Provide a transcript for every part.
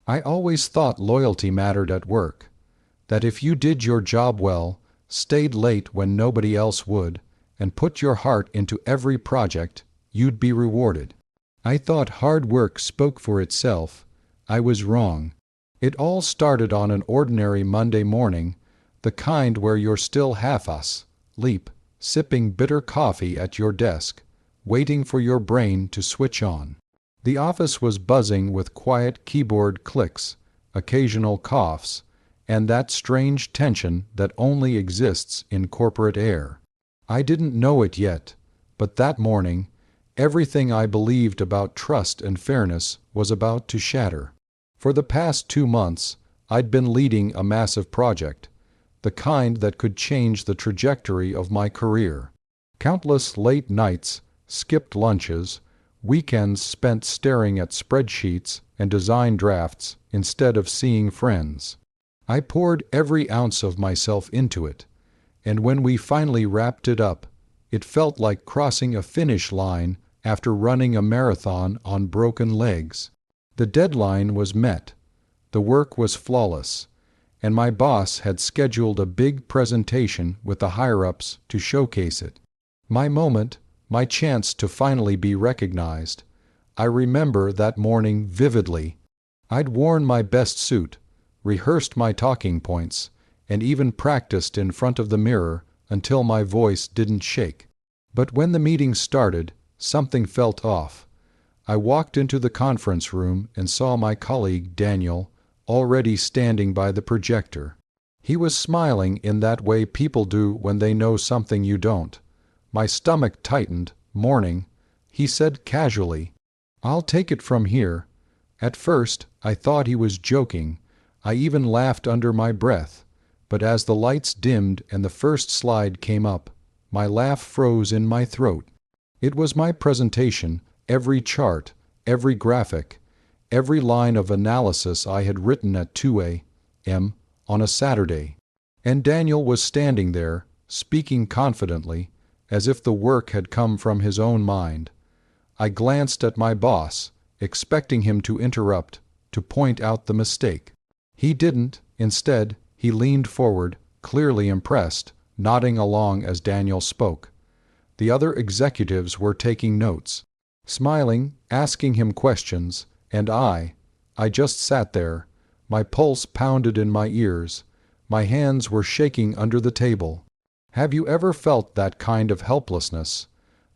I always thought loyalty mattered at work, that if you did your job well, stayed late when nobody else would, and put your heart into every project, you'd be rewarded. I thought hard work spoke for itself. I was wrong. It all started on an ordinary Monday morning, the kind where you're still half-asleep, sipping bitter coffee at your desk, waiting for your brain to switch on. The office was buzzing with quiet keyboard clicks, occasional coughs, and that strange tension that only exists in corporate air. I didn't know it yet, but that morning, everything I believed about trust and fairness was about to shatter. For the past 2 months, I'd been leading a massive project, the kind that could change the trajectory of my career. Countless late nights, skipped lunches, weekends spent staring at spreadsheets and design drafts instead of seeing friends. I poured every ounce of myself into it, and when we finally wrapped it up, it felt like crossing a finish line after running a marathon on broken legs. The deadline was met, the work was flawless, and my boss had scheduled a big presentation with the higher-ups to showcase it. My moment, my chance to finally be recognized. I remember that morning vividly. I'd worn my best suit, rehearsed my talking points, and even practiced in front of the mirror until my voice didn't shake. But when the meeting started, something felt off. I walked into the conference room and saw my colleague Daniel already standing by the projector. He was smiling in that way people do when they know something you don't. My stomach tightened. Morning, he said casually, "I'll take it from here." At first, I thought he was joking. I even laughed under my breath. But as the lights dimmed and the first slide came up, my laugh froze in my throat. It was my presentation, every chart, every graphic, every line of analysis I had written at 2 a.m. on a Saturday. And Daniel was standing there, speaking confidently, as if the work had come from his own mind. I glanced at my boss, expecting him to interrupt, to point out the mistake. He didn't. Instead, he leaned forward, clearly impressed, nodding along as Daniel spoke. The other executives were taking notes, smiling, asking him questions, and I just sat there. My pulse pounded in my ears. My hands were shaking under the table. Have you ever felt that kind of helplessness?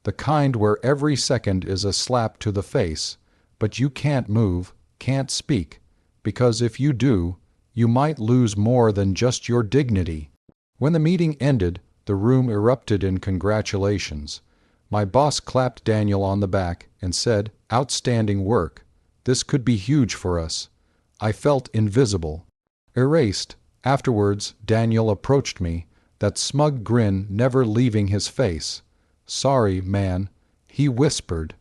The kind where every second is a slap to the face, but you can't move, can't speak, because if you do, you might lose more than just your dignity. When the meeting ended, the room erupted in congratulations. My boss clapped Daniel on the back and said, "Outstanding work. This could be huge for us." I felt invisible, erased. Afterwards, Daniel approached me, that smug grin never leaving his face. "Sorry, man," he whispered.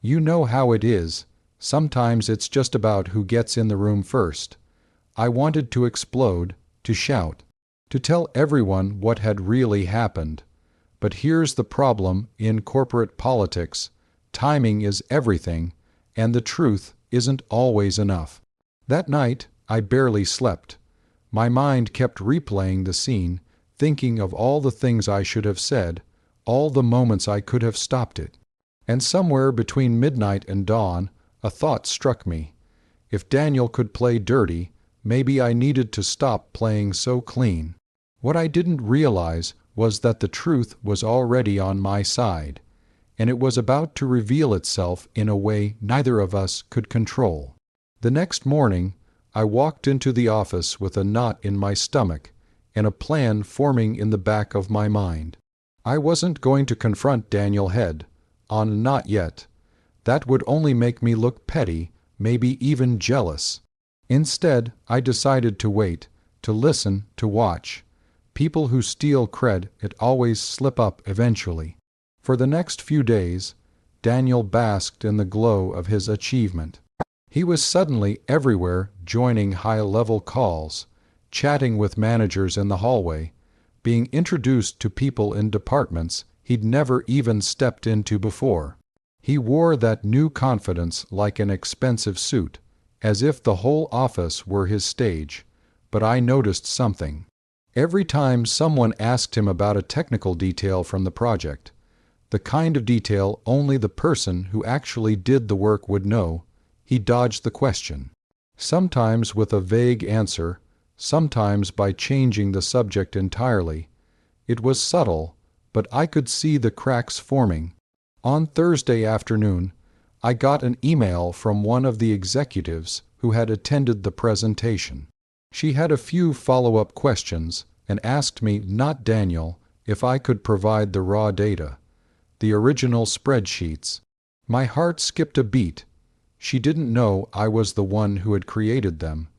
"You know how it is. Sometimes it's just about who gets in the room first." I wanted to explode, to shout, to tell everyone what had really happened. But here's the problem in corporate politics. Timing is everything, and the truth isn't always enough. That night, I barely slept. My mind kept replaying the scene, thinking of all the things I should have said, all the moments I could have stopped it. And somewhere between midnight and dawn, a thought struck me. If Daniel could play dirty, maybe I needed to stop playing so clean. What I didn't realize was that the truth was already on my side, and it was about to reveal itself in a way neither of us could control. The next morning, I walked into the office with a knot in my stomach and a plan forming in the back of my mind. I wasn't going to confront Daniel head on, not yet. That would only make me look petty, maybe even jealous. Instead, I decided to wait, to listen, to watch. People who steal credit always slip up eventually. For the next few days, Daniel basked in the glow of his achievement. He was suddenly everywhere, joining high-level calls, chatting with managers in the hallway, being introduced to people in departments he'd never even stepped into before. He wore that new confidence like an expensive suit, as if the whole office were his stage. But I noticed something. Every time someone asked him about a technical detail from the project, the kind of detail only the person who actually did the work would know, he dodged the question. Sometimes with a vague answer, sometimes by changing the subject entirely. It was subtle, but I could see the cracks forming. On Thursday afternoon, I got an email from one of the executives who had attended the presentation. She had a few follow-up questions and asked me, not Daniel, if I could provide the raw data, the original spreadsheets. My heart skipped a beat. She didn't know I was the one who had created them,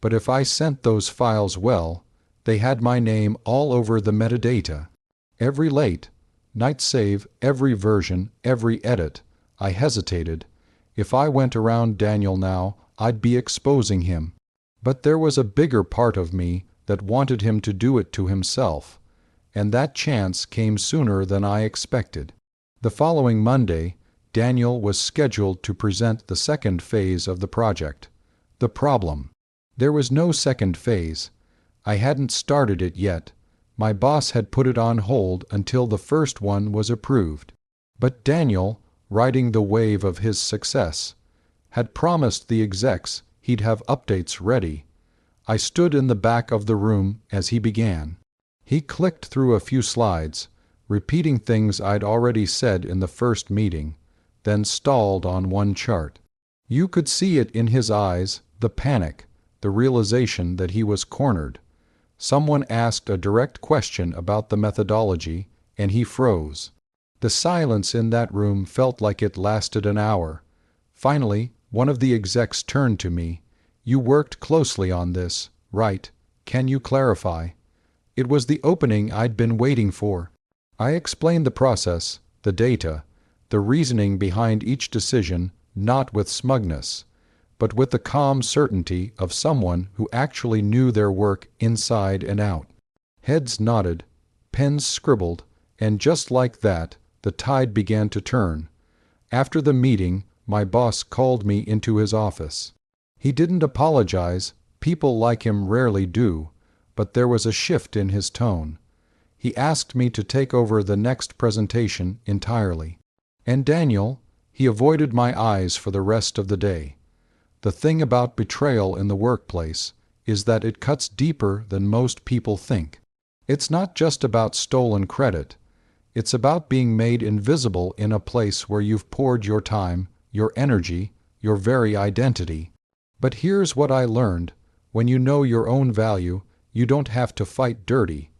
but if I sent those files well, they had my name all over the metadata. Every late night save, every version, every edit, I hesitated. If I went around Daniel now, I'd be exposing him. But there was a bigger part of me that wanted him to do it to himself, and that chance came sooner than I expected. The following Monday, Daniel was scheduled to present the second phase of the project, the problem. There was no second phase. I hadn't started it yet. My boss had put it on hold until the first one was approved. But Daniel, riding the wave of his success, had promised the execs he'd have updates ready. I stood in the back of the room as he began. He clicked through a few slides, repeating things I'd already said in the first meeting, then stalled on one chart. You could see it in his eyes, the panic, the realization that he was cornered. Someone asked a direct question about the methodology, and he froze. The silence in that room felt like it lasted an hour. Finally, one of the execs turned to me. "You worked closely on this, right? Can you clarify?" It was the opening I'd been waiting for. I explained the process, the data, the reasoning behind each decision, not with smugness, but with the calm certainty of someone who actually knew their work inside and out. Heads nodded, pens scribbled, and just like that, the tide began to turn. After the meeting, my boss called me into his office. He didn't apologize, people like him rarely do, but there was a shift in his tone. He asked me to take over the next presentation entirely. And Daniel, he avoided my eyes for the rest of the day. The thing about betrayal in the workplace is that it cuts deeper than most people think. It's not just about stolen credit. It's about being made invisible in a place where you've poured your time, your energy, your very identity. But here's what I learned. When you know your own value, you don't have to fight dirty.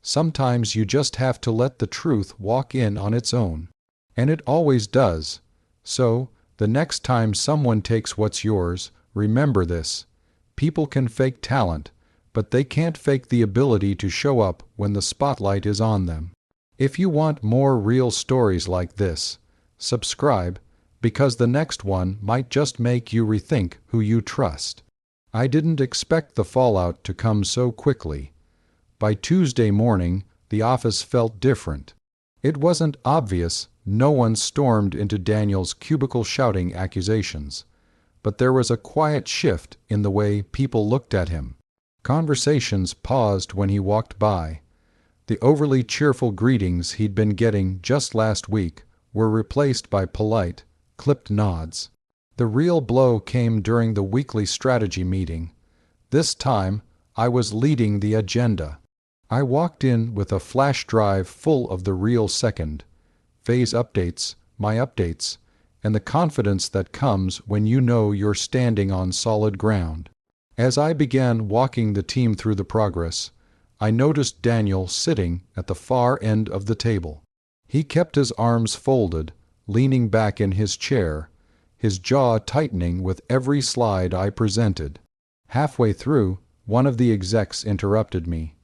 Sometimes you just have to let the truth walk in on its own. And it always does. So, the next time someone takes what's yours, remember this. People can fake talent, but they can't fake the ability to show up when the spotlight is on them. If you want more real stories like this, subscribe, because the next one might just make you rethink who you trust. I didn't expect the fallout to come so quickly. By Tuesday morning, the office felt different. It wasn't obvious. No one stormed into Daniel's cubicle shouting accusations, but there was a quiet shift in the way people looked at him. Conversations paused when he walked by. The overly cheerful greetings he'd been getting just last week were replaced by polite, clipped nods. The real blow came during the weekly strategy meeting. This time, I was leading the agenda. I walked in with a flash drive full of the real second, phase updates, my updates, and the confidence that comes when you know you're standing on solid ground. As I began walking the team through the progress, I noticed Daniel sitting at the far end of the table. He kept his arms folded, leaning back in his chair, his jaw tightening with every slide I presented. Halfway through, one of the execs interrupted me.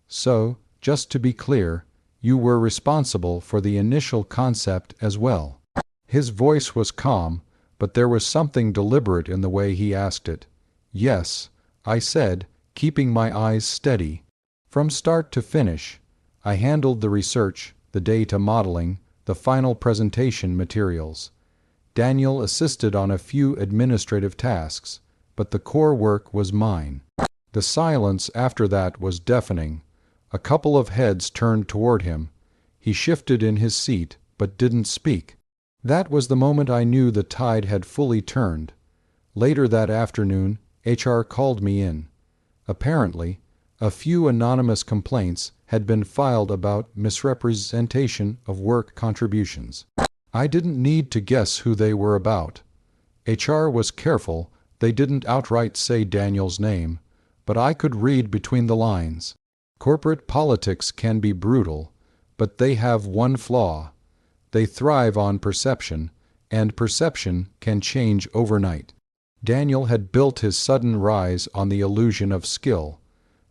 "So, just to be clear, you were responsible for the initial concept as well." His voice was calm, but there was something deliberate in the way he asked it. "Yes," I said, keeping my eyes steady. From start to finish, I handled the research, the data modeling, the final presentation materials. Daniel assisted on a few administrative tasks, but the core work was mine. The silence after that was deafening. A couple of heads turned toward him. He shifted in his seat, but didn't speak. That was the moment I knew the tide had fully turned. Later that afternoon, HR called me in. Apparently, a few anonymous complaints had been filed about misrepresentation of work contributions. I didn't need to guess who they were about. HR was careful. They didn't outright say Daniel's name, but I could read between the lines. Corporate politics can be brutal, but they have one flaw. They thrive on perception, and perception can change overnight. Daniel had built his sudden rise on the illusion of skill.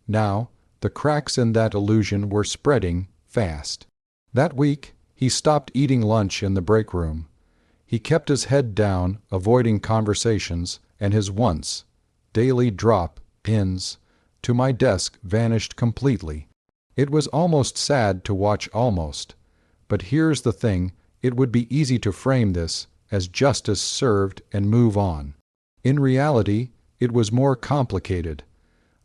Now, the cracks in that illusion were spreading fast. That week, he stopped eating lunch in the break room. He kept his head down, avoiding conversations, and his once daily drop-ins to my desk vanished completely. It was almost sad to watch almost. But here's the thing, it would be easy to frame this as justice served and move on. In reality, it was more complicated.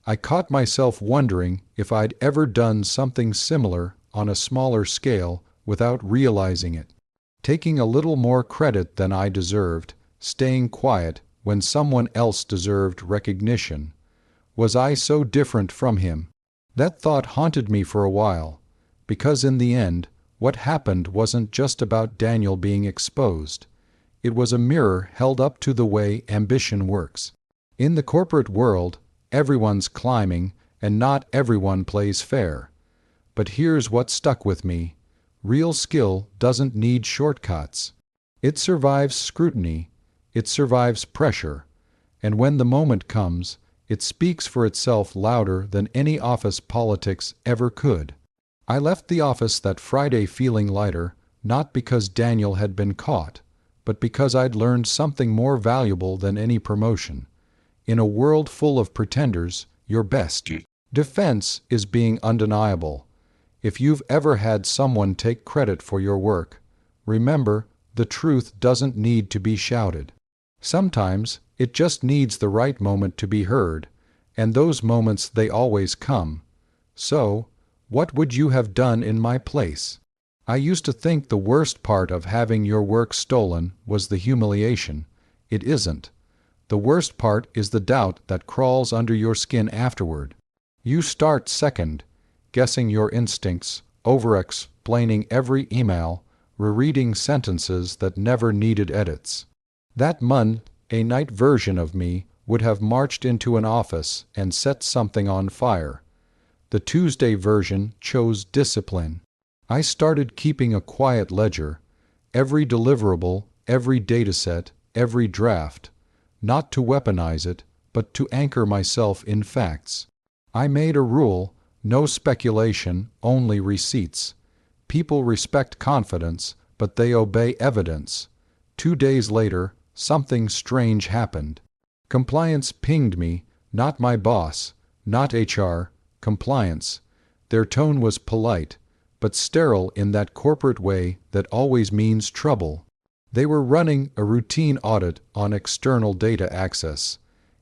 I caught myself wondering if I'd ever done something similar on a smaller scale without realizing it. Taking a little more credit than I deserved, staying quiet when someone else deserved recognition. Was I so different from him? That thought haunted me for a while, because in the end, what happened wasn't just about Daniel being exposed. It was a mirror held up to the way ambition works. In the corporate world, everyone's climbing, and not everyone plays fair. But here's what stuck with me. Real skill doesn't need shortcuts. It survives scrutiny. It survives pressure. And when the moment comes, it speaks for itself louder than any office politics ever could. I left the office that Friday feeling lighter, not because Daniel had been caught, but because I'd learned something more valuable than any promotion. In a world full of pretenders, your best defense is being undeniable. If you've ever had someone take credit for your work, remember, the truth doesn't need to be shouted. Sometimes, it just needs the right moment to be heard, and those moments they always come. So, what would you have done in my place? I used to think the worst part of having your work stolen was the humiliation. It isn't. The worst part is the doubt that crawls under your skin afterward. You start second, guessing your instincts, over-explaining every email, rereading sentences that never needed edits. That Monday night version of me would have marched into an office and set something on fire. The Tuesday version chose discipline. I started keeping a quiet ledger, every deliverable, every dataset, every draft, not to weaponize it, but to anchor myself in facts. I made a rule, no speculation, only receipts. People respect confidence, but they obey evidence. 2 days later, something strange happened. Compliance pinged me, not my boss, not HR, compliance. Their tone was polite, but sterile in that corporate way that always means trouble. They were running a routine audit on external data access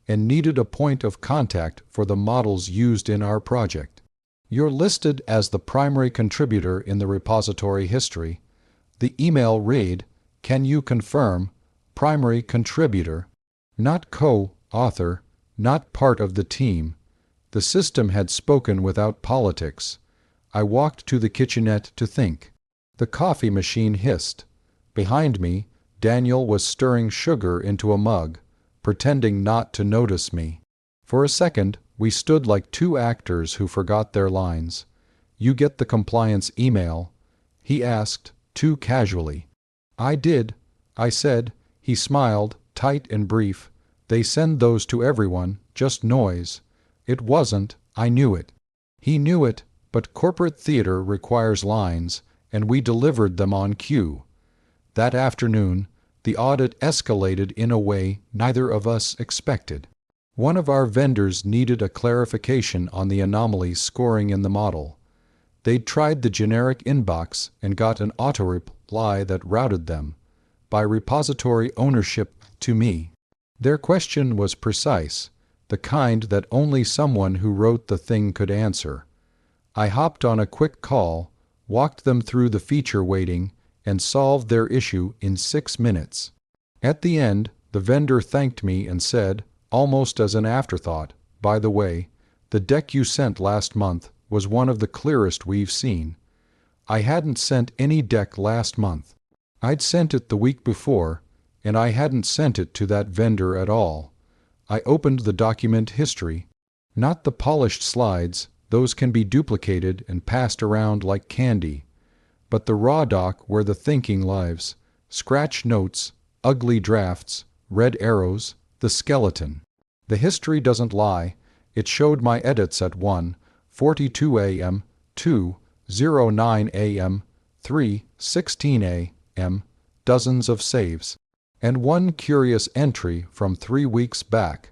and needed a point of contact for the models used in our project. You're listed as the primary contributor in the repository history. The email read, "Can you confirm, primary contributor, not co-author, not part of the team." The system had spoken without politics. I walked to the kitchenette to think. The coffee machine hissed. Behind me, Daniel was stirring sugar into a mug, pretending not to notice me. For a second, we stood like two actors who forgot their lines. "You get the compliance email?" he asked, too casually. "I did," I said. He smiled, tight and brief. "They send those to everyone, just noise." It wasn't, I knew it. He knew it, but corporate theater requires lines, and we delivered them on cue. That afternoon, the audit escalated in a way neither of us expected. One of our vendors needed a clarification on the anomalies scoring in the model. They'd tried the generic inbox and got an auto-reply that routed them, by repository ownership, to me. Their question was precise, the kind that only someone who wrote the thing could answer. I hopped on a quick call, walked them through the feature waiting, and solved their issue in 6 minutes. At the end, the vendor thanked me and said, almost as an afterthought, "By the way, the deck you sent last month was one of the clearest we've seen." I hadn't sent any deck last month. I'd sent it the week before, and I hadn't sent it to that vendor at all. I opened the document history. Not the polished slides, those can be duplicated and passed around like candy, but the raw doc where the thinking lives, scratch notes, ugly drafts, red arrows, the skeleton. The history doesn't lie. It showed my edits at 1:42 a.m., 2:09 a.m., 3:16 a.m., dozens of saves, and one curious entry from 3 weeks back,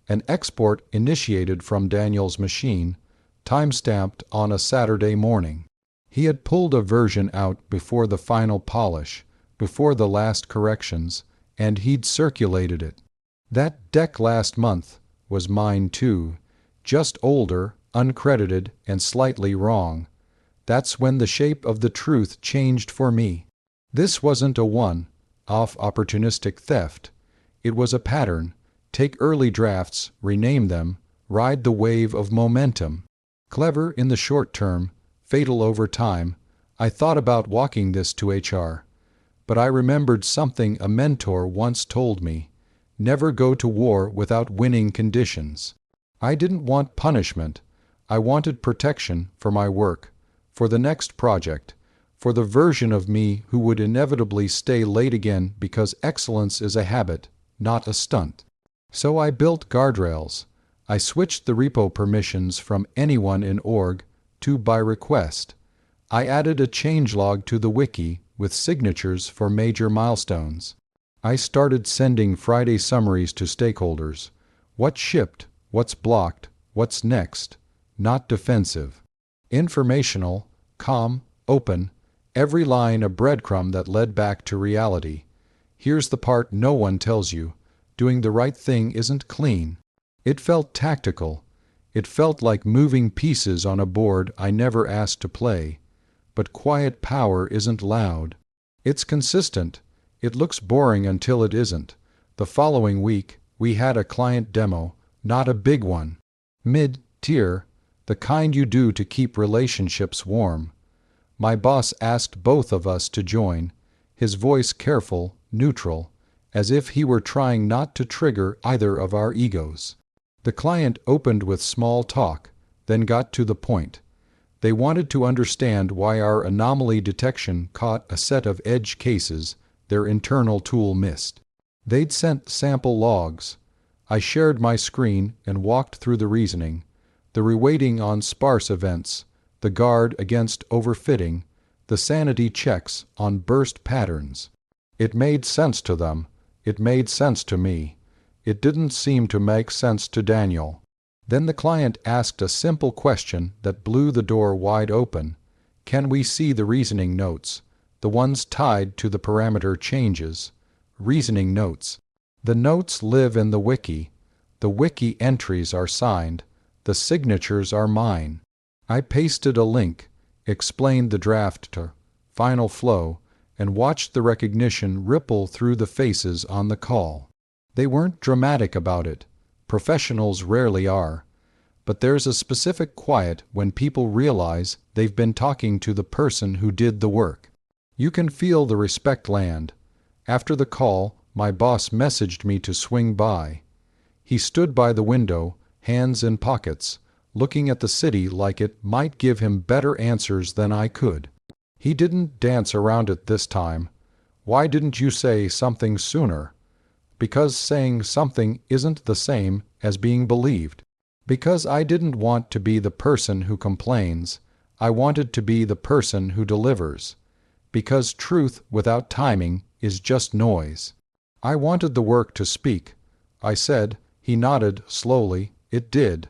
an export initiated from Daniel's machine, time-stamped on a Saturday morning. He had pulled a version out before the final polish, before the last corrections, and he'd circulated it. That deck last month was mine too, just older, uncredited, and slightly wrong. That's when the shape of the truth changed for me. This wasn't a one-off opportunistic theft. It was a pattern. Take early drafts, rename them, ride the wave of momentum. Clever in the short term, fatal over time. I thought about walking this to HR. But I remembered something a mentor once told me. Never go to war without winning conditions. I didn't want punishment. I wanted protection for my work, for the next project, for the version of me who would inevitably stay late again because excellence is a habit, not a stunt. So I built guardrails. I switched the repo permissions from anyone in org to by request. I added a changelog to the wiki with signatures for major milestones. I started sending Friday summaries to stakeholders. What shipped, what's blocked, what's next. Not defensive. Informational, calm, open, every line a breadcrumb that led back to reality. Here's the part no one tells you. Doing the right thing isn't clean. It felt tactical. It felt like moving pieces on a board I never asked to play. But quiet power isn't loud. It's consistent. It looks boring until it isn't. The following week, we had a client demo, not a big one. Mid-tier, the kind you do to keep relationships warm. My boss asked both of us to join, his voice careful, neutral, as if he were trying not to trigger either of our egos. The client opened with small talk, then got to the point. They wanted to understand why our anomaly detection caught a set of edge cases their internal tool missed. They'd sent sample logs. I shared my screen and walked through the reasoning, the reweighting on sparse events, the guard against overfitting, the sanity checks on burst patterns. It made sense to them. It made sense to me. It didn't seem to make sense to Daniel. Then the client asked a simple question that blew the door wide open. Can we see the reasoning notes, the ones tied to the parameter changes? Reasoning notes. The notes live in the wiki. The wiki entries are signed. The signatures are mine. I pasted a link, explained the draft to final flow, and watched the recognition ripple through the faces on the call. They weren't dramatic about it. Professionals rarely are. But there's a specific quiet when people realize they've been talking to the person who did the work. You can feel the respect land. After the call, my boss messaged me to swing by. He stood by the window, hands in pockets, looking at the city like it might give him better answers than I could. He didn't dance around it this time. Why didn't you say something sooner? Because saying something isn't the same as being believed. Because I didn't want to be the person who complains. I wanted to be the person who delivers. Because truth without timing is just noise. I wanted the work to speak. I said. He nodded slowly. It did.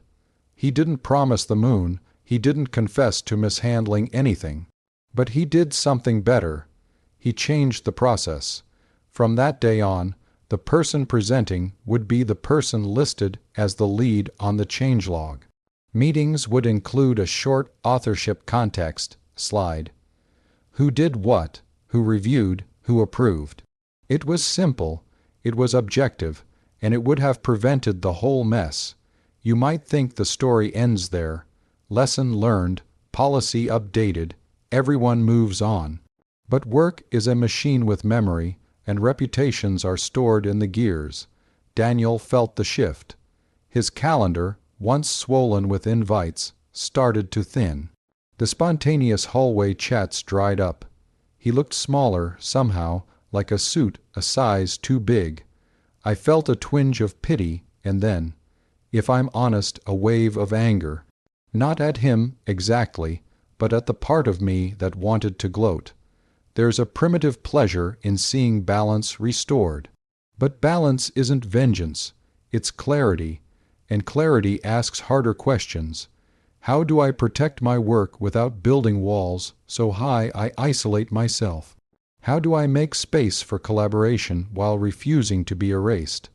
He didn't promise the moon. He didn't confess to mishandling anything. But he did something better. He changed the process. From that day on, The person presenting would be the person listed as the lead on the changelog. Meetings would include a short authorship context slide. Who did what, who reviewed, who approved. It was simple, it was objective, and it would have prevented the whole mess. You might think the story ends there. Lesson learned, policy updated, everyone moves on. But work is a machine with memory, and reputations are stored in the gears. Daniel felt the shift. His calendar, once swollen with invites, started to thin. The spontaneous hallway chats dried up. He looked smaller, somehow, like a suit a size too big. I felt a twinge of pity, and then, if I'm honest, a wave of anger. Not at him, exactly, but at the part of me that wanted to gloat. There's a primitive pleasure in seeing balance restored. But balance isn't vengeance, it's clarity, and clarity asks harder questions. How do I protect my work without building walls so high I isolate myself? How do I make space for collaboration while refusing to be erased?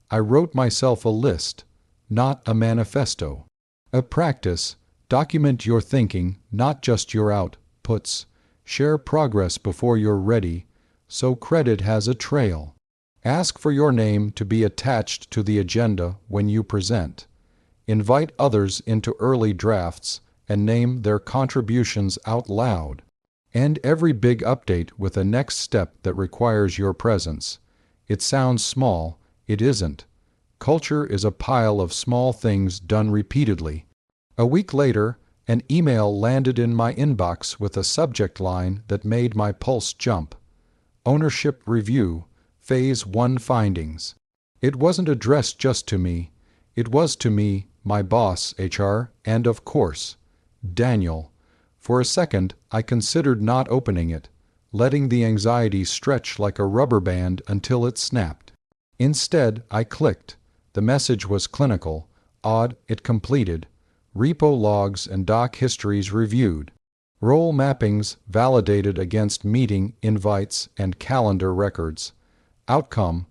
I wrote myself a list, not a manifesto. A practice, document your thinking, not just your outputs. Share progress before you're ready, so credit has a trail. Ask for your name to be attached to the agenda when you present. Invite others into early drafts and name their contributions out loud. End every big update with a next step that requires your presence. It sounds small, it isn't. Culture is a pile of small things done repeatedly. A week later, an email landed in my inbox with a subject line that made my pulse jump. Ownership Review, Phase 1 Findings. It wasn't addressed just to me. It was to me, my boss, HR, and of course, Daniel. For a second, I considered not opening it, letting the anxiety stretch like a rubber band until it snapped. Instead, I clicked. The message was clinical, odd, it completed. Repo logs and doc histories reviewed. Role mappings validated against meeting invites and calendar records. Outcome: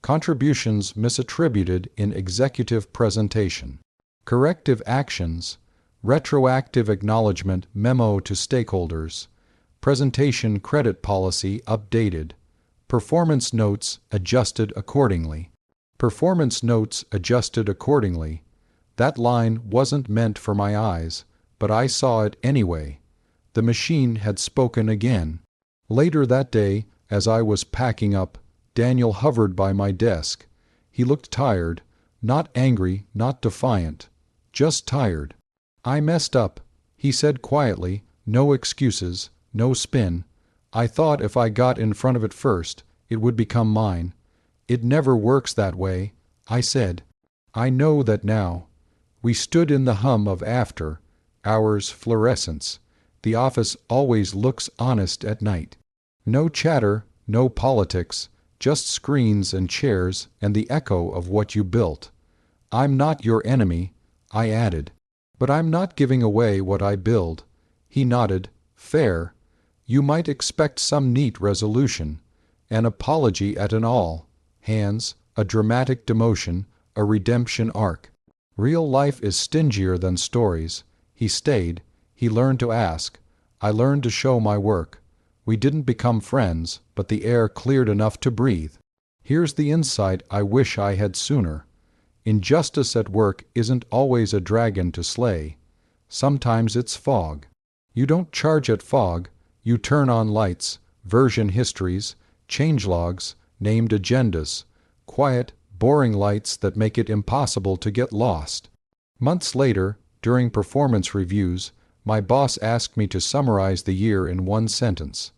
contributions misattributed in executive presentation. Corrective actions: retroactive acknowledgement memo to stakeholders. Presentation credit policy updated. Performance notes adjusted accordingly. Performance notes adjusted accordingly. That line wasn't meant for my eyes, but I saw it anyway. The machine had spoken again. Later that day, as I was packing up, Daniel hovered by my desk. He looked tired, not angry, not defiant, just tired. I messed up, he said quietly, no excuses, no spin. I thought if I got in front of it first, it would become mine. It never works that way, I said. I know that now. We stood in the hum of after hours fluorescence. The office always looks honest at night. No chatter, no politics, just screens and chairs and the echo of what you built. I'm not your enemy, I added. But I'm not giving away what I build. He nodded. Fair. You might expect some neat resolution. An apology at an all hands, a dramatic demotion, a redemption arc. Real life is stingier than stories. He stayed. He learned to ask. I learned to show my work. We didn't become friends, but the air cleared enough to breathe. Here's the insight I wish I had sooner. Injustice at work isn't always a dragon to slay. Sometimes it's fog. You don't charge at fog. You turn on lights, version histories, changelogs, named agendas, quiet, boring lights that make it impossible to get lost. Months later, during performance reviews, my boss asked me to summarize the year in one sentence.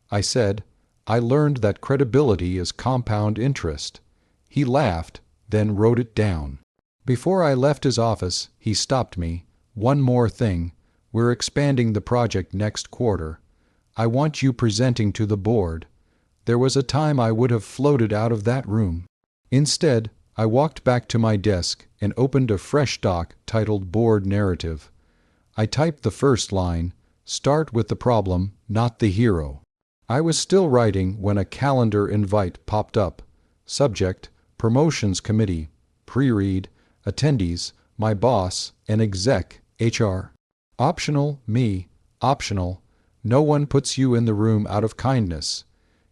I said, I learned that credibility is compound interest. He laughed, then wrote it down. Before I left his office, he stopped me. One more thing. We're expanding the project next quarter. I want you presenting to the board. There was a time I would have floated out of that room. Instead, I walked back to my desk and opened a fresh doc titled Board Narrative. I typed the first line, start with the problem, not the hero. I was still writing when a calendar invite popped up. Subject, Promotions Committee. Pre-read, Attendees, my boss, and exec, HR. Optional, me. Optional, no one puts you in the room out of kindness.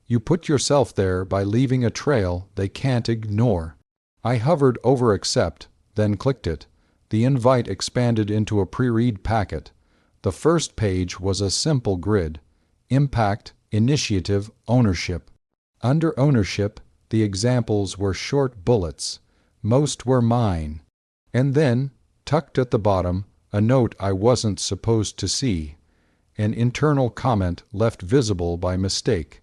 You put yourself there by leaving a trail they can't ignore. I hovered over accept, then clicked it. The invite expanded into a pre-read packet. The first page was a simple grid. Impact, initiative, ownership. Under ownership, the examples were short bullets. Most were mine. And then, tucked at the bottom, a note I wasn't supposed to see. An internal comment left visible by mistake.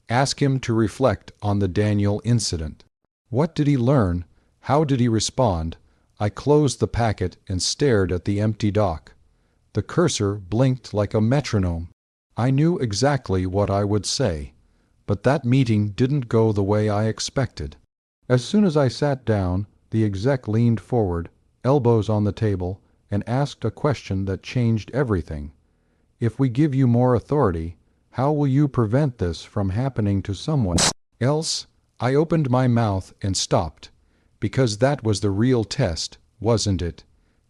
Ask him to reflect on the Daniel incident. What did he learn? How did he respond? I closed the packet and stared at the empty dock. The cursor blinked like a metronome. I knew exactly what I would say, but that meeting didn't go the way I expected. As soon as I sat down, the exec leaned forward, elbows on the table, and asked a question that changed everything. If we give you more authority, how will you prevent this from happening to someone else? I opened my mouth and stopped, because that was the real test, wasn't it?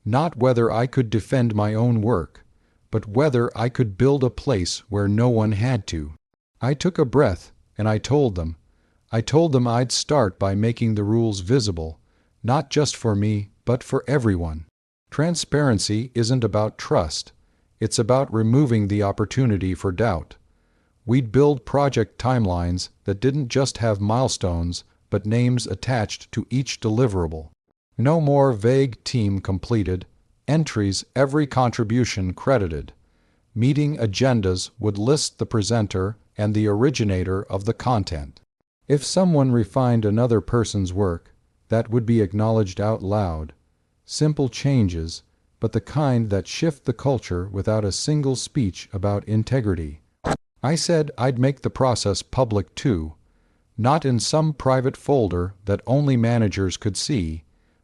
Not whether I could defend my own work, but whether I could build a place where no one had to. I took a breath, and I told them I'd start by making the rules visible, not just for me, but for everyone. Transparency isn't about trust. It's about removing the opportunity for doubt. We'd build project timelines that didn't just have milestones, but names attached to each deliverable. No more vague team completed, entries every contribution credited. Meeting agendas would list the presenter and the originator of the content. If someone refined another person's work, that would be acknowledged out loud. Simple changes, but the kind that shift the culture without a single speech about integrity. I said I'd make the process public too, not in some private folder that only managers could see,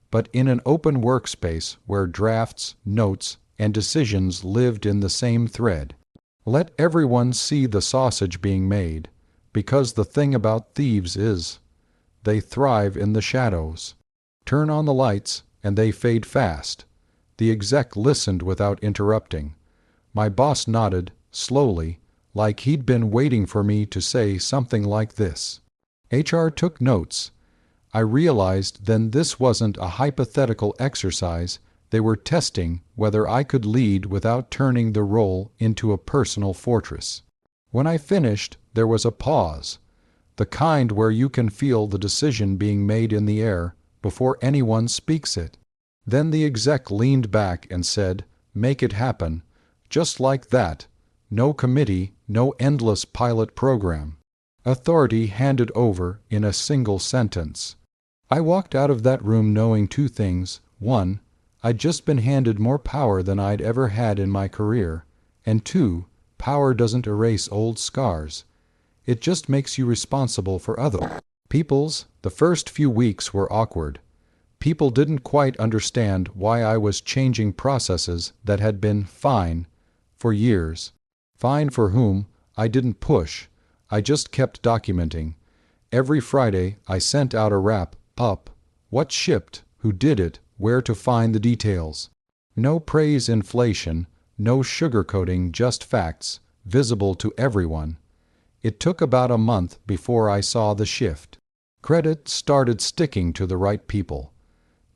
but in an open workspace where drafts, notes, and decisions lived in the same thread. Let everyone see the sausage being made, because the thing about thieves is, they thrive in the shadows. Turn on the lights, and they fade fast. The exec listened without interrupting. My boss nodded, slowly, like he'd been waiting for me to say something like this. HR took notes. I realized then this wasn't a hypothetical exercise. They were testing whether I could lead without turning the role into a personal fortress. When I finished, there was a pause, the kind where you can feel the decision being made in the air before anyone speaks it. Then the exec leaned back and said, "Make it happen." Just like that. No committee, no endless pilot program. Authority handed over in a single sentence. I walked out of that room knowing two things. One, I'd just been handed more power than I'd ever had in my career. And two, power doesn't erase old scars. It just makes you responsible for other people's. The first few weeks were awkward. People didn't quite understand why I was changing processes that had been fine for years. Fine for whom? I didn't push. I just kept documenting. Every Friday I sent out a wrap-up. What shipped, who did it, where to find the details. No praise inflation, no sugarcoating, just facts, visible to everyone. It took about a month before I saw the shift. Credit started sticking to the right people.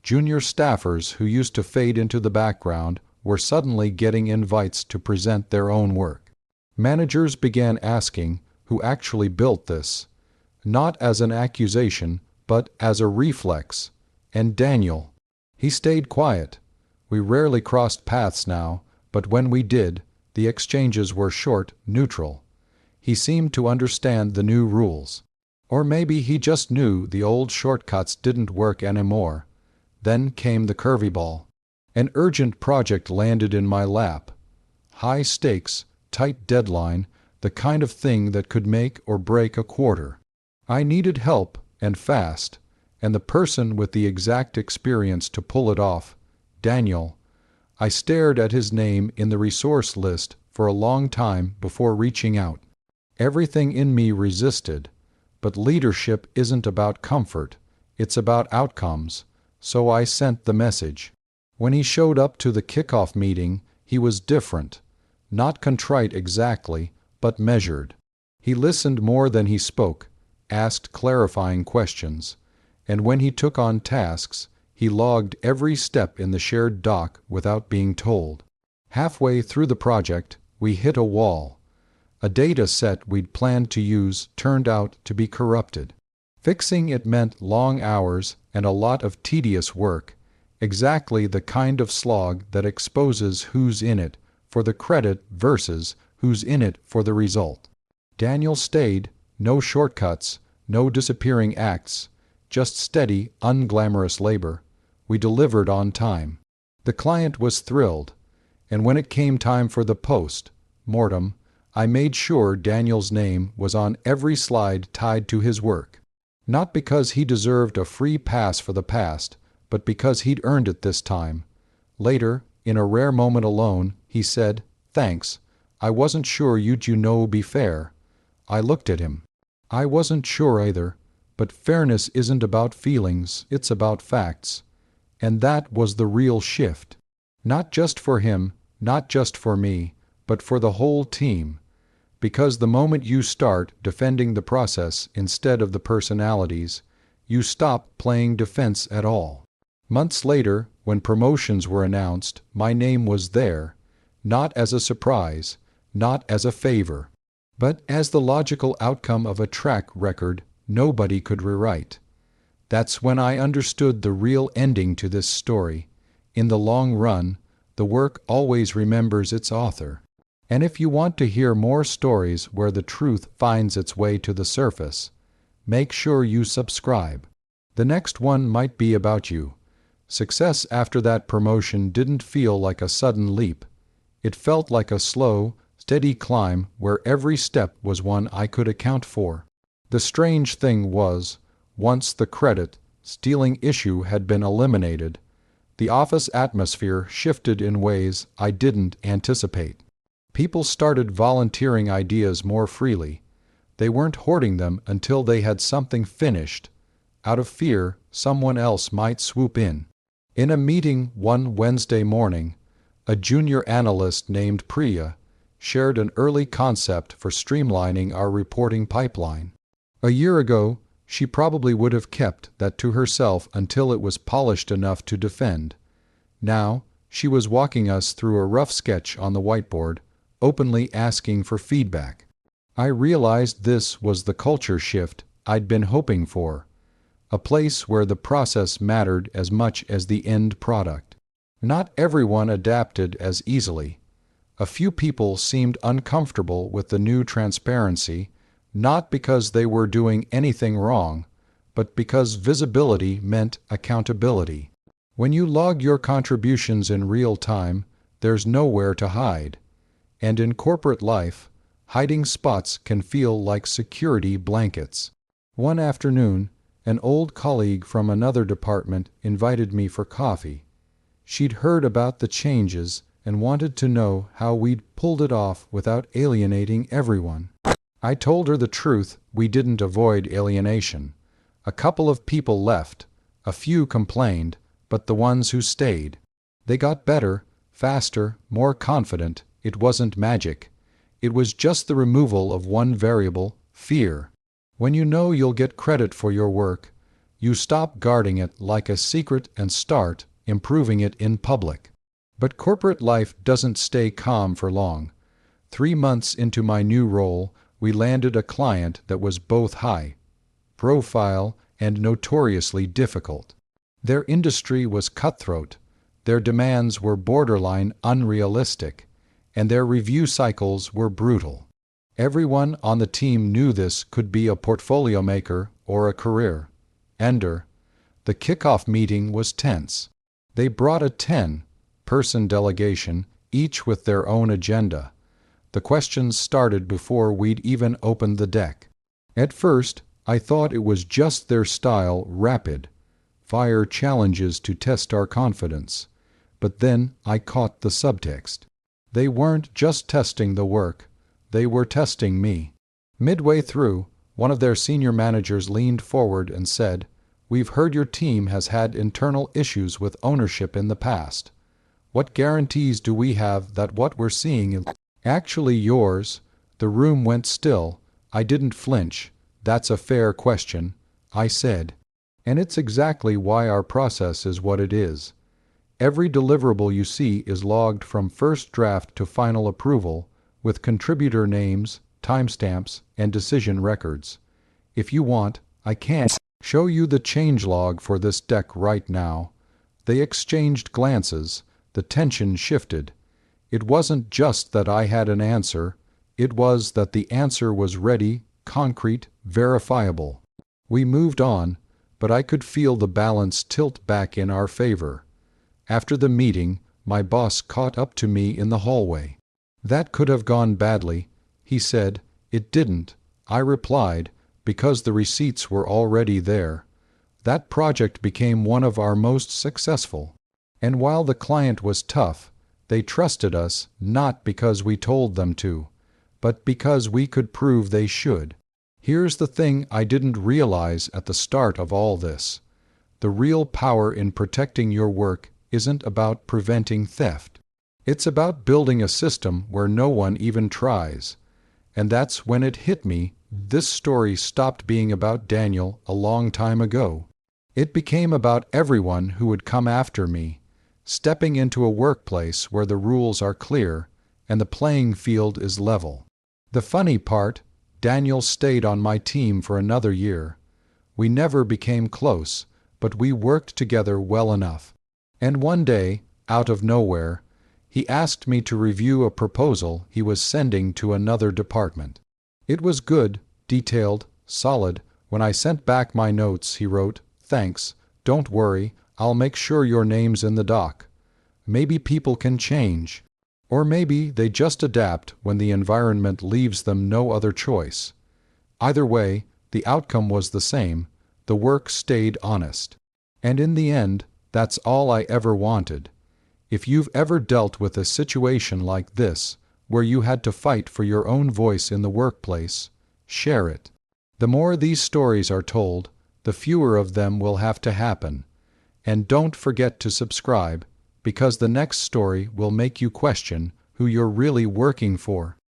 Junior staffers who used to fade into the background were suddenly getting invites to present their own work. Managers began asking who actually built this, not as an accusation, but as a reflex. And Daniel, he stayed quiet. We rarely crossed paths now, but when we did, the exchanges were short, neutral. He seemed to understand the new rules. Or maybe he just knew the old shortcuts didn't work anymore. Then came the curveball. An urgent project landed in my lap. High stakes, tight deadline, the kind of thing that could make or break a quarter. I needed help, and fast, and the person with the exact experience to pull it off, Daniel. I stared at his name in the resource list for a long time before reaching out. Everything in me resisted. But leadership isn't about comfort, it's about outcomes, so I sent the message. When he showed up to the kickoff meeting, he was different. Not contrite exactly, but measured. He listened more than he spoke, asked clarifying questions, and when he took on tasks, he logged every step in the shared doc without being told. Halfway through the project, we hit a wall. A data set we'd planned to use turned out to be corrupted. Fixing it meant long hours and a lot of tedious work, exactly the kind of slog that exposes who's in it for the credit versus who's in it for the result. Daniel stayed, no shortcuts, no disappearing acts, just steady, unglamorous labor. We delivered on time. The client was thrilled, and when it came time for the post-mortem, I made sure Daniel's name was on every slide tied to his work. Not because he deserved a free pass for the past, but because he'd earned it this time. Later, in a rare moment alone, he said, "Thanks. I wasn't sure you'd be fair." I looked at him. I wasn't sure either, but fairness isn't about feelings, it's about facts. And that was the real shift. Not just for him, not just for me, but for the whole team. Because the moment you start defending the process instead of the personalities, you stop playing defense at all. Months later, when promotions were announced, my name was there, not as a surprise, not as a favor, but as the logical outcome of a track record nobody could rewrite. That's when I understood the real ending to this story. In the long run, the work always remembers its author. And if you want to hear more stories where the truth finds its way to the surface, make sure you subscribe. The next one might be about you. Success after that promotion didn't feel like a sudden leap. It felt like a slow, steady climb where every step was one I could account for. The strange thing was, once the credit-stealing issue had been eliminated, the office atmosphere shifted in ways I didn't anticipate. People started volunteering ideas more freely. They weren't hoarding them until they had something finished. Out of fear, someone else might swoop in. In a meeting one Wednesday morning, a junior analyst named Priya shared an early concept for streamlining our reporting pipeline. A year ago, she probably would have kept that to herself until it was polished enough to defend. Now, she was walking us through a rough sketch on the whiteboard, openly asking for feedback. I realized this was the culture shift I'd been hoping for, a place where the process mattered as much as the end product. Not everyone adapted as easily. A few people seemed uncomfortable with the new transparency, not because they were doing anything wrong, but because visibility meant accountability. When you log your contributions in real time, there's nowhere to hide. And in corporate life, hiding spots can feel like security blankets. One afternoon, an old colleague from another department invited me for coffee. She'd heard about the changes and wanted to know how we'd pulled it off without alienating everyone. I told her the truth: we didn't avoid alienation. A couple of people left, a few complained, but the ones who stayed, they got better, faster, more confident. It wasn't magic. It was just the removal of one variable, fear. When you know you'll get credit for your work, you stop guarding it like a secret and start improving it in public. But corporate life doesn't stay calm for long. 3 months into my new role, we landed a client that was both high profile and notoriously difficult. Their industry was cutthroat, their demands were borderline unrealistic, and their review cycles were brutal. Everyone on the team knew this could be a portfolio maker or a career ender. The kickoff meeting was tense. They brought a 10-person delegation, each with their own agenda. The questions started before we'd even opened the deck. At first, I thought it was just their style: rapid-fire challenges to test our confidence. But then I caught the subtext. They weren't just testing the work, they were testing me. Midway through, One of their senior managers leaned forward and said, "We've heard your team has had internal issues with ownership in the past. What guarantees do we have that what we're seeing is actually yours?" The room went still. I didn't flinch. "That's a fair question," I said. "And it's exactly why our process is what it is. Every deliverable you see is logged from first draft to final approval, with contributor names, timestamps, and decision records. If you want, I can show you the changelog for this deck right now." They exchanged glances. The tension shifted. It wasn't just that I had an answer. It was that the answer was ready, concrete, verifiable. We moved on, but I could feel the balance tilt back in our favor. After the meeting, my boss caught up to me in the hallway. "That could have gone badly," he said. "It didn't," I replied, "because the receipts were already there. That project became one of our most successful. And while the client was tough, they trusted us not because we told them to, but because we could prove they should." Here's the thing I didn't realize at the start of all this. The real power in protecting your work isn't about preventing theft. It's about building a system where no one even tries. And that's when it hit me, this story stopped being about Daniel a long time ago. It became about everyone who would come after me, stepping into a workplace where the rules are clear and the playing field is level. The funny part, Daniel stayed on my team for another year. We never became close, but we worked together well enough. And one day, out of nowhere, he asked me to review a proposal he was sending to another department. It was good, detailed, solid. When I sent back my notes, he wrote, "Thanks, don't worry, I'll make sure your name's in the doc." Maybe people can change. Or maybe they just adapt when the environment leaves them no other choice. Either way, the outcome was the same. The work stayed honest. And in the end, that's all I ever wanted. If you've ever dealt with a situation like this, where you had to fight for your own voice in the workplace, share it. The more these stories are told, the fewer of them will have to happen. And don't forget to subscribe, because the next story will make you question who you're really working for.